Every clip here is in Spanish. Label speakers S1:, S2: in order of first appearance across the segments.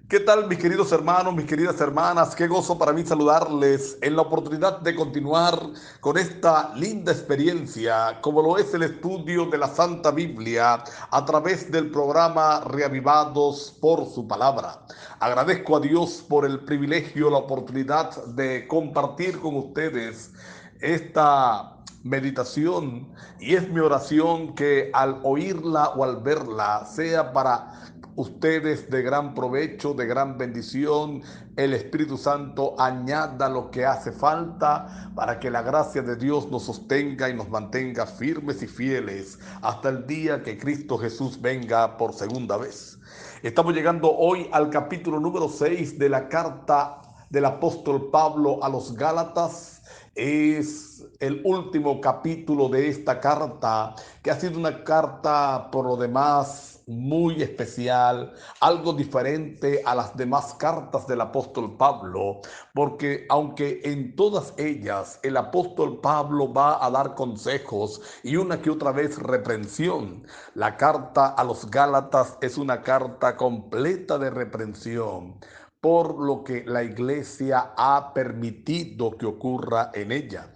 S1: ¿Qué tal, mis queridos hermanos, mis queridas hermanas? Qué gozo para mí saludarles en la oportunidad de continuar con esta linda experiencia, como lo es el estudio de la Santa Biblia a través del programa Reavivados por su palabra. Agradezco a Dios por el privilegio, la oportunidad de compartir con ustedes esta meditación, y es mi oración que al oírla o al verla sea para ustedes de gran provecho, de gran bendición. El Espíritu Santo añada lo que hace falta para que la gracia de Dios nos sostenga y nos mantenga firmes y fieles hasta el día que Cristo Jesús venga por segunda vez. Estamos llegando hoy al capítulo número 6 de la carta del apóstol Pablo a los Gálatas. Es el último capítulo de esta carta, que ha sido una carta por lo demás muy especial, algo diferente a las demás cartas del apóstol Pablo, porque aunque en todas ellas el apóstol Pablo va a dar consejos y una que otra vez reprensión, la carta a los Gálatas es una carta completa de reprensión por lo que la iglesia ha permitido que ocurra en ella.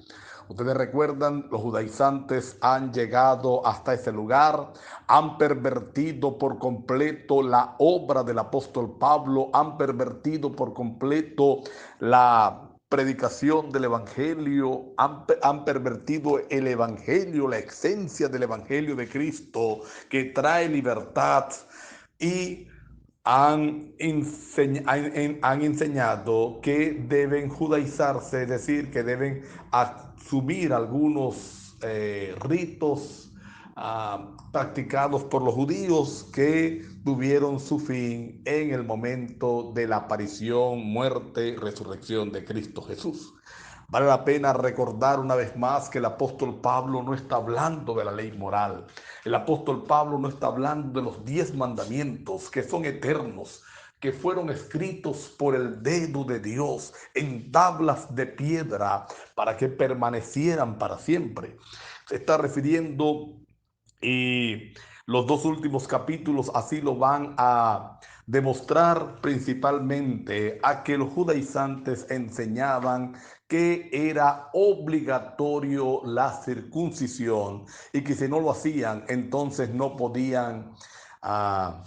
S1: Ustedes recuerdan, los judaizantes han llegado hasta ese lugar, han pervertido por completo la obra del apóstol Pablo, han pervertido por completo la predicación del evangelio, han pervertido el evangelio, la esencia del evangelio de Cristo que trae libertad, y han enseñado que deben judaizarse, es decir, que deben asumir algunos ritos practicados por los judíos que tuvieron su fin en el momento de la aparición, muerte y resurrección de Cristo Jesús. Vale la pena recordar una vez más que el apóstol Pablo no está hablando de la ley moral. El apóstol Pablo no está hablando de los 10 mandamientos que son eternos, que fueron escritos por el dedo de Dios en tablas de piedra para que permanecieran para siempre. Se está refiriendo, y los dos últimos capítulos así lo van a demostrar, principalmente a que los judaizantes enseñaban que era obligatorio la circuncisión y que si no lo hacían, entonces no podían uh,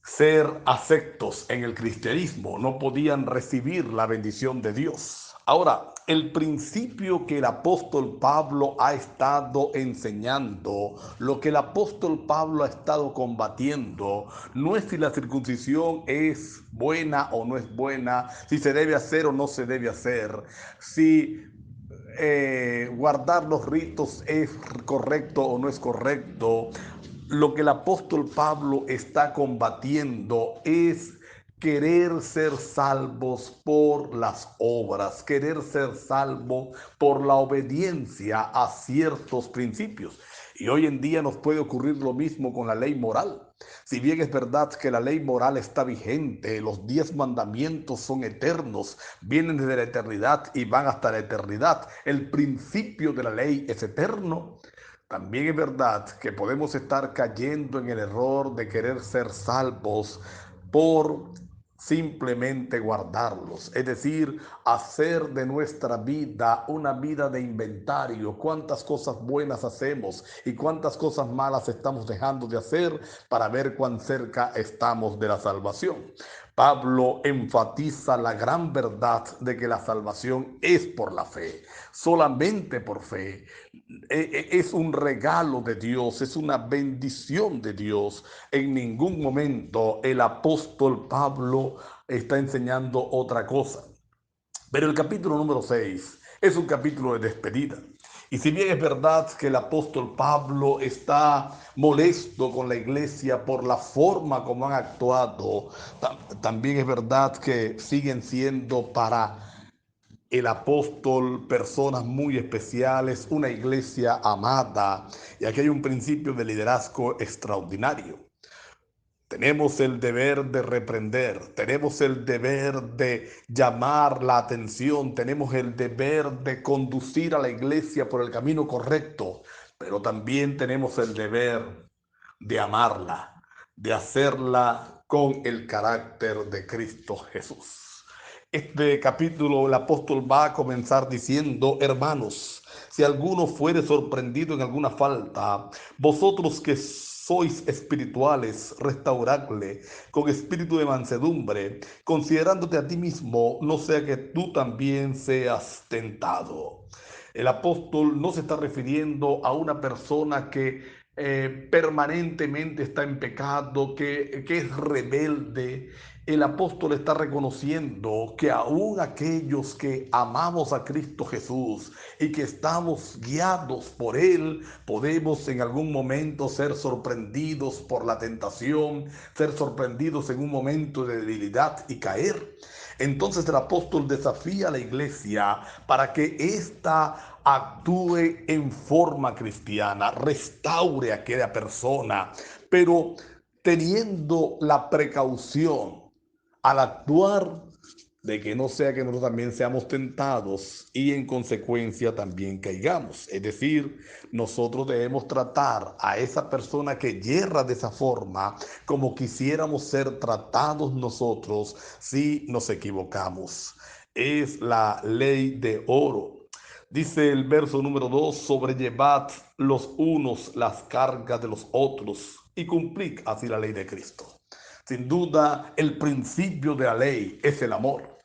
S1: ser aceptos en el cristianismo, no podían recibir la bendición de Dios. Ahora, el principio que el apóstol Pablo ha estado enseñando, lo que el apóstol Pablo ha estado combatiendo, no es si la circuncisión es buena o no es buena, si se debe hacer o no se debe hacer, si guardar los ritos es correcto o no es correcto. Lo que el apóstol Pablo está combatiendo es querer ser salvos por las obras, querer ser salvo por la obediencia a ciertos principios. Y hoy en día nos puede ocurrir lo mismo con la ley moral. Si bien es verdad que la ley moral está vigente, los 10 mandamientos son eternos, vienen desde la eternidad y van hasta la eternidad, el principio de la ley es eterno. También es verdad que podemos estar cayendo en el error de querer ser salvos por simplemente guardarlos, es decir, hacer de nuestra vida una vida de inventario, cuántas cosas buenas hacemos y cuántas cosas malas estamos dejando de hacer para ver cuán cerca estamos de la salvación. Pablo enfatiza la gran verdad de que la salvación es por la fe, solamente por fe. Es un regalo de Dios, es una bendición de Dios. En ningún momento el apóstol Pablo está enseñando otra cosa. Pero el capítulo número 6 es un capítulo de despedida. Y si bien es verdad que el apóstol Pablo está molesto con la iglesia por la forma como han actuado, también es verdad que siguen siendo para el apóstol personas muy especiales, una iglesia amada, y aquí hay un principio de liderazgo extraordinario. Tenemos el deber de reprender, tenemos el deber de llamar la atención, tenemos el deber de conducir a la iglesia por el camino correcto, pero también tenemos el deber de amarla, de hacerla con el carácter de Cristo Jesús. Este capítulo el apóstol va a comenzar diciendo: hermanos, si alguno fuere sorprendido en alguna falta, vosotros que sois espirituales, restauradle con espíritu de mansedumbre, considerándote a ti mismo, no sea que tú también seas tentado. El apóstol no se está refiriendo a una persona que permanentemente está en pecado, que es rebelde. El apóstol está reconociendo que aún aquellos que amamos a Cristo Jesús y que estamos guiados por Él, podemos en algún momento ser sorprendidos por la tentación, ser sorprendidos en un momento de debilidad y caer. Entonces el apóstol desafía a la iglesia para que ésta actúe en forma cristiana, restaure a aquella persona, pero teniendo la precaución al actuar de que no sea que nosotros también seamos tentados y en consecuencia también caigamos. Es decir, nosotros debemos tratar a esa persona que yerra de esa forma como quisiéramos ser tratados nosotros si nos equivocamos. Es la ley de oro. Dice el verso número 2: sobrellevad los unos las cargas de los otros y cumplid así la ley de Cristo. Sin duda, el principio de la ley es el amor.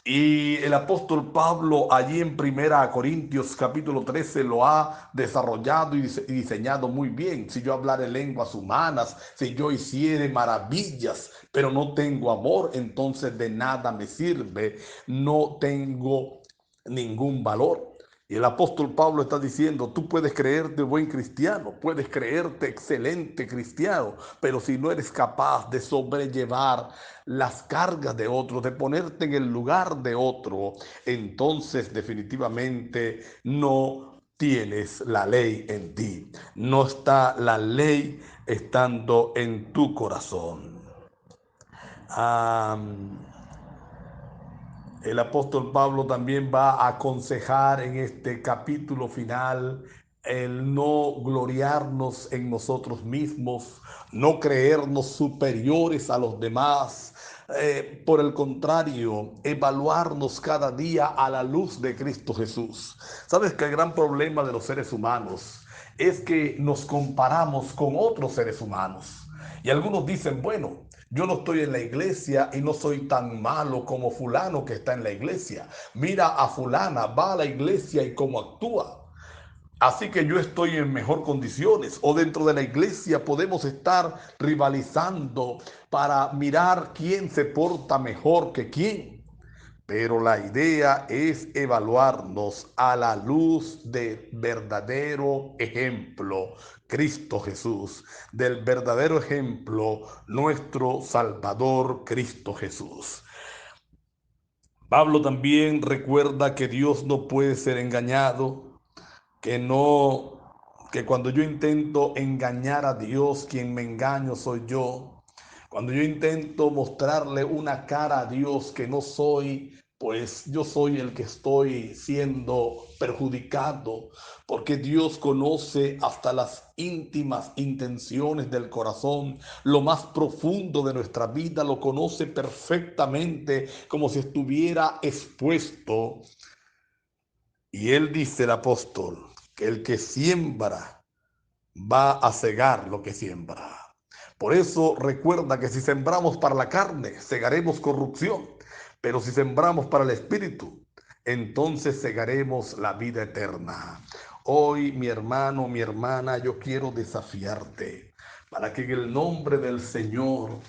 S1: Y el apóstol Pablo allí en Primera Corintios capítulo 13 lo ha desarrollado y diseñado muy bien. Si yo hablara lenguas humanas, si yo hiciere maravillas, pero no tengo amor, entonces de nada me sirve, no tengo ningún valor. Y el apóstol Pablo está diciendo: tú puedes creerte buen cristiano, puedes creerte excelente cristiano, pero si no eres capaz de sobrellevar las cargas de otros, de ponerte en el lugar de otro, entonces definitivamente no tienes la ley en ti. No está la ley estando en tu corazón. El apóstol Pablo también va a aconsejar en este capítulo final el no gloriarnos en nosotros mismos, no creernos superiores a los demás. Por el contrario, evaluarnos cada día a la luz de Cristo Jesús. ¿Sabes que el gran problema de los seres humanos es que nos comparamos con otros seres humanos? Y algunos dicen: bueno, yo no estoy en la iglesia y no soy tan malo como fulano que está en la iglesia. Mira a fulana, va a la iglesia y cómo actúa. Así que yo estoy en mejor condiciones. O dentro de la iglesia podemos estar rivalizando para mirar quién se porta mejor que quién. Pero la idea es evaluarnos a la luz del verdadero ejemplo, Cristo Jesús, del verdadero ejemplo, nuestro Salvador, Cristo Jesús. Pablo también recuerda que Dios no puede ser engañado, que no, que cuando yo intento engañar a Dios, quien me engaño soy yo. Cuando yo intento mostrarle una cara a Dios que no soy, pues yo soy el que estoy siendo perjudicado, porque Dios conoce hasta las íntimas intenciones del corazón, lo más profundo de nuestra vida, lo conoce perfectamente, como si estuviera expuesto. Y él dice, el apóstol, que el que siembra va a cegar lo que siembra. Por eso recuerda que si sembramos para la carne, segaremos corrupción, pero si sembramos para el espíritu, entonces segaremos la vida eterna. Hoy, mi hermano, mi hermana, yo quiero desafiarte para que en el nombre del Señor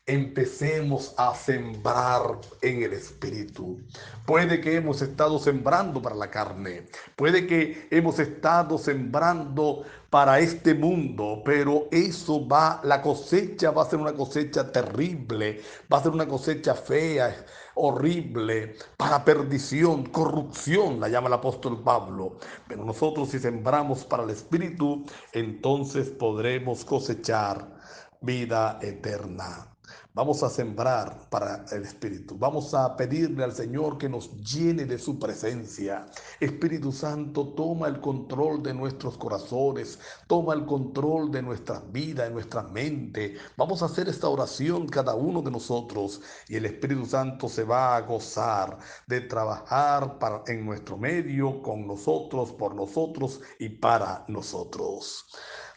S1: empecemos a sembrar en el espíritu. Puede que hemos estado sembrando para la carne, puede que hemos estado sembrando para este mundo, pero eso la cosecha va a ser una cosecha terrible, va a ser una cosecha fea, horrible, para perdición, corrupción, la llama el apóstol Pablo. Pero nosotros, si sembramos para el espíritu, entonces podremos cosechar vida eterna. Vamos a sembrar para el Espíritu. Vamos a pedirle al Señor que nos llene de su presencia. Espíritu Santo, toma el control de nuestros corazones, toma el control de nuestras vidas, de nuestra mente. Vamos a hacer esta oración cada uno de nosotros y el Espíritu Santo se va a gozar de trabajar en nuestro medio, con nosotros, por nosotros y para nosotros.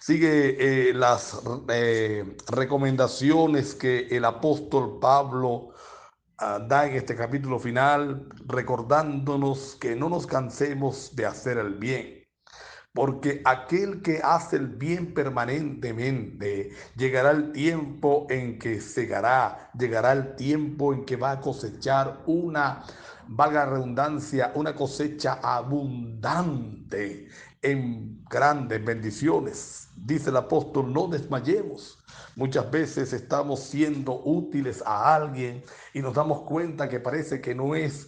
S1: Sigue las recomendaciones que el apóstol Pablo da en este capítulo final, recordándonos que no nos cansemos de hacer el bien. Porque aquel que hace el bien permanentemente, llegará el tiempo en que segará, llegará el tiempo en que va a cosechar una, valga la redundancia, una cosecha abundante en grandes bendiciones. Dice el apóstol, no desmayemos. Muchas veces estamos siendo útiles a alguien y nos damos cuenta que parece que no es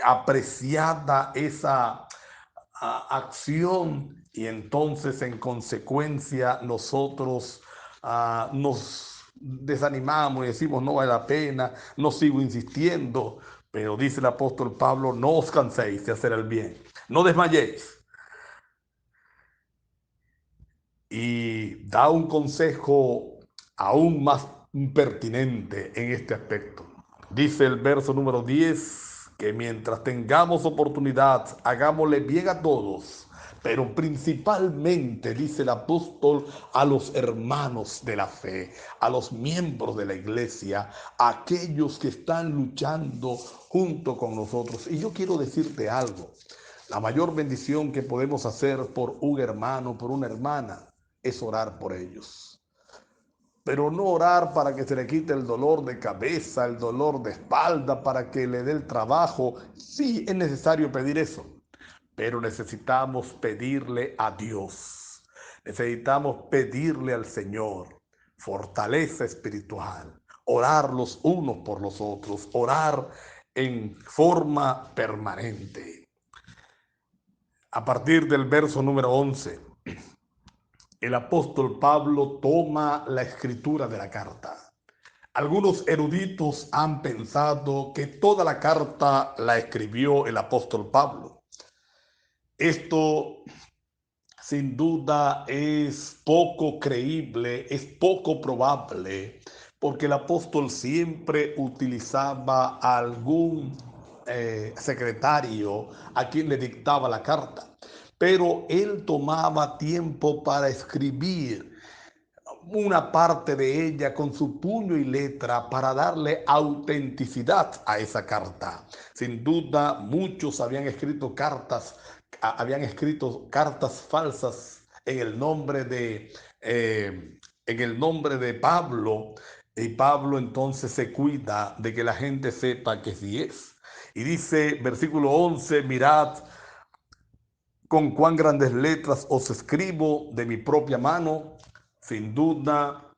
S1: apreciada esa acción y entonces en consecuencia nosotros nos desanimamos y decimos no vale la pena, no sigo insistiendo, pero dice el apóstol Pablo, no os canséis de hacer el bien, no desmayéis. Y da un consejo aún más pertinente en este aspecto. Dice el verso número 10 que mientras tengamos oportunidad, hagámosle bien a todos, pero principalmente, dice el apóstol, a los hermanos de la fe, a los miembros de la iglesia, a aquellos que están luchando junto con nosotros. Y yo quiero decirte algo, la mayor bendición que podemos hacer por un hermano, por una hermana, es orar por ellos. Pero no orar para que se le quite el dolor de cabeza, el dolor de espalda, para que le dé el trabajo. Sí, es necesario pedir eso, pero necesitamos pedirle a Dios. Necesitamos pedirle al Señor fortaleza espiritual, orar los unos por los otros, orar en forma permanente. A partir del verso número 11, el apóstol Pablo toma la escritura de la carta. Algunos eruditos han pensado que toda la carta la escribió el apóstol Pablo. Esto sin duda es poco creíble, es poco probable, porque el apóstol siempre utilizaba a algún secretario a quien le dictaba la carta, pero él tomaba tiempo para escribir una parte de ella con su puño y letra para darle autenticidad a esa carta. Sin duda, muchos habían escrito cartas falsas en el nombre de Pablo, y Pablo entonces se cuida de que la gente sepa que sí es. Y dice, versículo 11, mirad con cuán grandes letras os escribo de mi propia mano. Sin duda,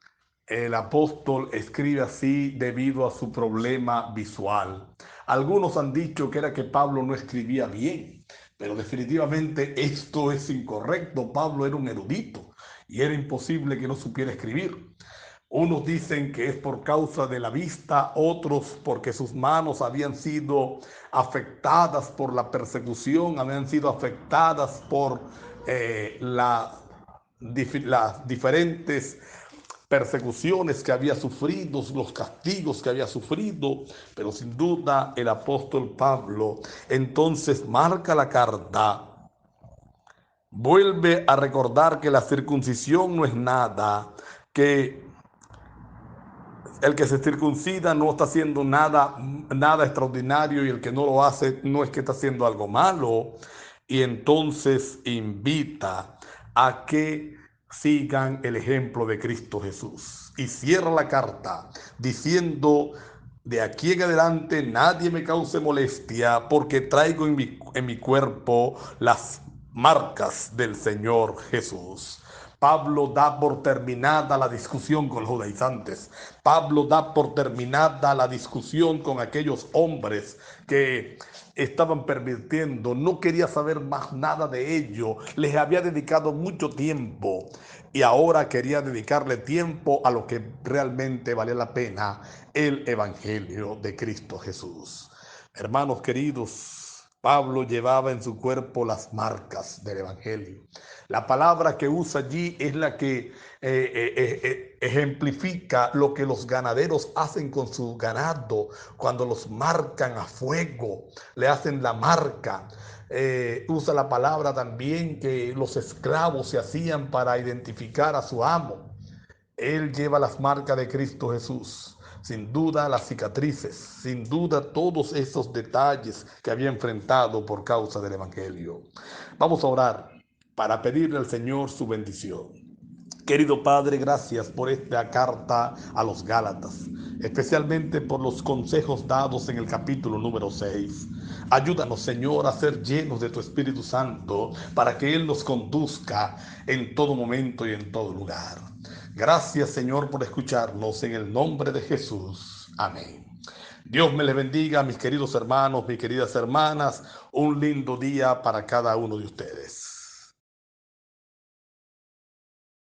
S1: el apóstol escribe así debido a su problema visual. Algunos han dicho que era que Pablo no escribía bien, pero definitivamente esto es incorrecto. Pablo era un erudito y era imposible que no supiera escribir. Unos dicen que es por causa de la vista, otros porque sus manos habían sido afectadas por la persecución, habían sido afectadas por las diferentes persecuciones que había sufrido, los castigos que había sufrido, pero sin duda el apóstol Pablo entonces marca la carta, vuelve a recordar que la circuncisión no es nada, que el que se circuncida no está haciendo nada extraordinario y el que no lo hace no es que está haciendo algo malo. Y entonces invita a que sigan el ejemplo de Cristo Jesús. Y cierra la carta diciendo, de aquí en adelante nadie me cause molestia porque traigo en mi cuerpo las marcas del Señor Jesús. Pablo da por terminada la discusión con los judaizantes. Pablo da por terminada la discusión con aquellos hombres que estaban pervirtiendo. No quería saber más nada de ello. Les había dedicado mucho tiempo y ahora quería dedicarle tiempo a lo que realmente valía la pena, el Evangelio de Cristo Jesús. Hermanos queridos, Pablo llevaba en su cuerpo las marcas del Evangelio. La palabra que usa allí es la que ejemplifica lo que los ganaderos hacen con su ganado cuando los marcan a fuego, le hacen la marca. Usa la palabra también que los esclavos se hacían para identificar a su amo. Él lleva las marcas de Cristo Jesús. Sin duda las cicatrices, sin duda todos esos detalles que había enfrentado por causa del Evangelio. Vamos a orar para pedirle al Señor su bendición. Querido Padre, gracias por esta carta a los Gálatas, especialmente por los consejos dados en el capítulo número 6. Ayúdanos, Señor, a ser llenos de tu Espíritu Santo para que Él nos conduzca en todo momento y en todo lugar. Gracias, Señor, por escucharnos en el nombre de Jesús. Amén. Dios me les bendiga, mis queridos hermanos, mis queridas hermanas. Un lindo día para cada uno de ustedes.